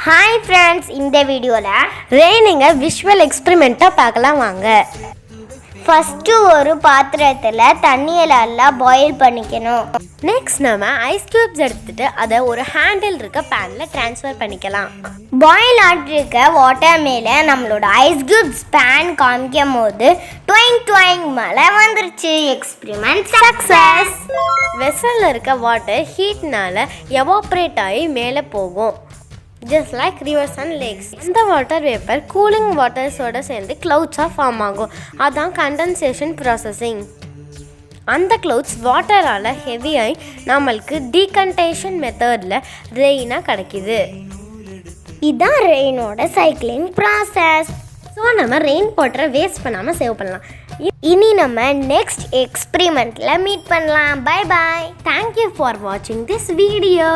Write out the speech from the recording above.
Hi friends, இந்த வீடியோல ரெயினிங்க visual எக்ஸ்பெரிமெண்ட்டா பார்க்கலாம் வாங்க. ஃபர்ஸ்ட் ஒரு பாத்திரத்துல தண்ணியை நல்லா பாயில் பண்ணிக்கணும். நெக்ஸ்ட் நம்ம ஐஸ் கியூப்ஸ் எடுத்துட்டு அதை ஒரு ஹேண்டில் இருக்க பேன்ல ட்ரான்ஸ்ஃபர் பண்ணிக்கலாம். பாயில் ஆகிருக்க வாட்டர் மேலே நம்மளோட ஐஸ் கியூப்ஸ் பேன் காமிக்கும் போது ட்வைங் மழை வந்துருச்சு. Experiment success. வெசல்ல இருக்க வாட்டர் ஹீட்னால எவாப்ரேட் ஆகி மேலே போகும். just like rivers and lakes. இந்த வாட்டர் வேப்பர் கூலிங் வாட்டர்ஸோட சேர்ந்து clouds-ஆக ஃபார்ம் ஆகும். அதான் கண்டென்சேஷன் ப்ராசஸிங். அந்த clouds வாட்டரால் ஹெவியாகி நம்மளுக்கு டீகண்டேஷன் மெத்தடில் ரெயினாக கிடைக்கிது. இதுதான் ரெயினோட சைக்கிளிங் ப்ராசஸ். ஸோ நம்ம ரெயின் வாட்டரை வேஸ்ட் பண்ணாமல் சேவ் பண்ணலாம். இனி நம்ம நெக்ஸ்ட் எக்ஸ்பெரிமெண்ட்டில் மீட் பண்ணலாம். Bye bye. தேங்க்யூ ஃபார் வாட்சிங் திஸ் வீடியோ.